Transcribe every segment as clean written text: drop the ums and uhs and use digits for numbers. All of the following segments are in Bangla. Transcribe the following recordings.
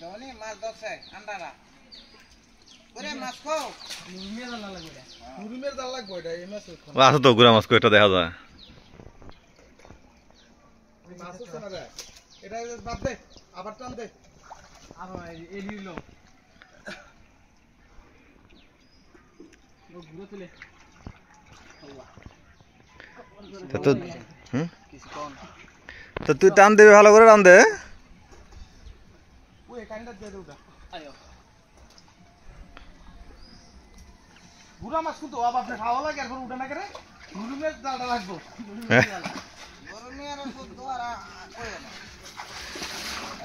ধনি মাছ ধরছে আন্ডারা করে মাছ খাও নুরুমের জাল লাগবে এটা এই মাছ আছে তো গুড়া মাছ কয়টা দেখা যায় মাছ আছে না রে এটা বাদ দে আবার টান দে আবার এই দিলো গুড়ো তুলে তো তো তুই টান দেবে ভালো করে টান দে ওই কাইন্ডা দিয়ে দেউটা আয়ো গুড়া মাছ কিন্তু আপনি খাওয়া লাগে আর উঠে না করে নুরুমের জালটা লাগবো গরমে আর দোয়ারা কই না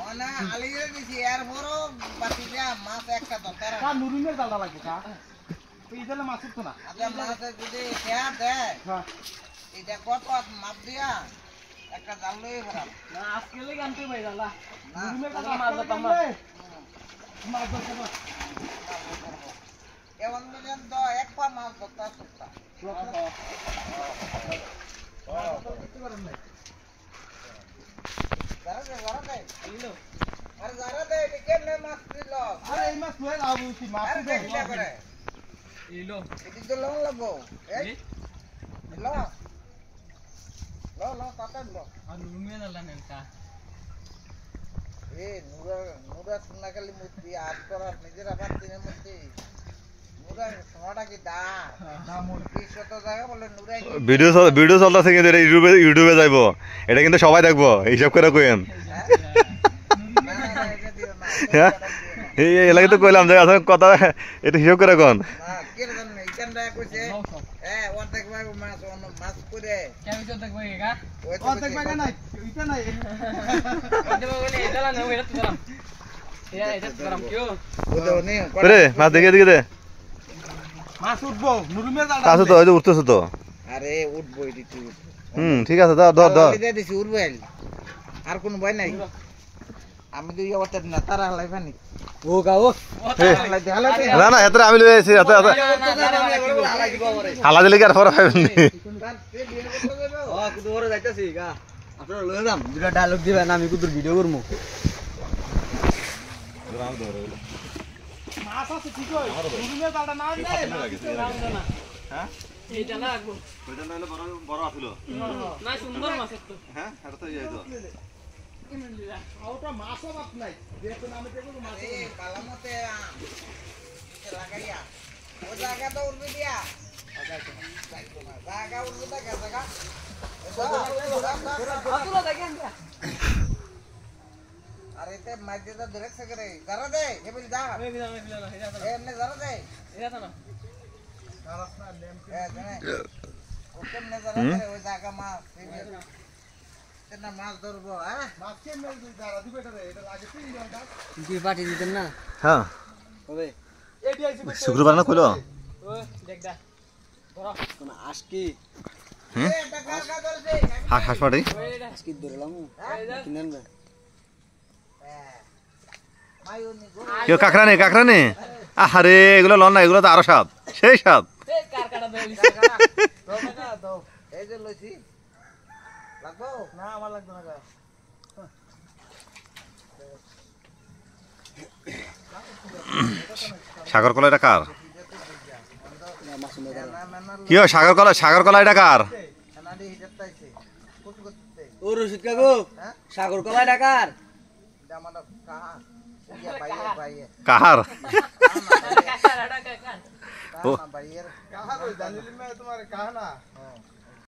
ওনা আলিয়ে দিছি এর বড় বাকি যা মাছ একটা দরকার কা নুরুমের জালটা লাগবে কা এই জালে মাছ উঠতো না আচ্ছা মাছ যদি খেয়া দেয় হ্যাঁ এটা কত মাপ দিয়া একটা জাল লই ফেরাম না আজকে লাগি আনতে ভাই জালা নুরুমের জাল মাছ ধরতাম না মাছ ধরতাম এমন দিন তো এক পা মাছ ধরতা সুতা কিছু করেন নাই জারা দে আরে জারা দে এটা কেমনে মাছ দিল আরে এই মাছ লই লাভ হইছি মাছ দে করে ইলো এটি তো লং লাগবো এই লো লো লো কাটা লো আর নুরুমে না লানেন কা এ নুরা সুন্না খালি মুতি আট করার নিজের আবার দিনের মধ্যে নুরা সোনাটা কি দা না মুরগি শত জায়গা বলে নুরাই ভিডিও চলতেছে কিন্তু এটা ইউটিউবে যাইবো এটা কিন্তু সবাই দেখবো হিসাব করে কইেন হ্যাঁ এই এলাকায় তো কইলাম যে আসলে কথা এটা হিসাব করে কোন কি জানেন এইখানটা কইছে হ্যাঁ অর্ধেক ভাই মাছ করে কেন অর্ধেক ভাই গা অর্ধেক ভাই নাই এটা নাই অর্ধেক ভাই বলে এটা না এটা তো গরম এটা তো গরম কিও ওদনি করে মাছ দেখে দে মাছ উঠবো নুরুমের জালটা আছে তো এই যে উঠতেছে তো আরে উঠবো এটি ঠিক আছে ধর ধর ধর দিয়ে দিছি উঠবে আর কোন ভয় নাই আমি তো ইয়া ওটা না তারা হালাই পানি ও গা ও না না এত আমি লই আইছি এত এত হালা দিলে কি আর ফর পাবেন নি ও কুদু ওরে যাইতাছি গা আপনারা লই যাম দুটা ডায়লগ দিবেন আমি কুদুর ভিডিও করমু মাছ আছে ঠিক কই নুরুমের জালটা না না হ্যাঁ এইটা লাগবো ওইটা নাইলে বড় বড় আছিল না সুন্দর মাছ তো হ্যাঁ এটা তো যাইতো ওটা মাছও বাপ নাই দেখুন আমি দেখব মাছ এই পালামতে লাগাইয়া ও জায়গা তো উড়বে দিয়া জায়গা উড়বে না জায়গা আতুলা দেখেন দিয়া আরে তে মাঝে তো ধরে থাকে যারা দে হেবিল যা এমনে যারা দে এটা না যারাস না লেম এ জানে ও কেমনে যারা দে ওই জায়গা মাছ তেনা মাছ ধরবো হ্যাঁ মাছ কেমনে যারা দিবে এটা এটা লাগে 3 ঘন্টা কি পাটি দিতেন না হ্যাঁ হবে এডি আইছে শুক্রবার না কইলো ও দেখ দা ধরো কোন আজকি এটা কাকা ধরছে হাঁস পাটি আজকি ধরলাম কিনেন বে কেউ কাকড়া নে আরে এগুলো লন না এগুলো তো আরো স্বাদ সেই স্বাদ এই যে লইছি লাগবো না আমার লাগবে না সাগর কলা এটা কার কি হয় সাগর কলা এটা কার ও রশিদ কাকু সাগর কলা এটা কার কাহার তোমার কাহা না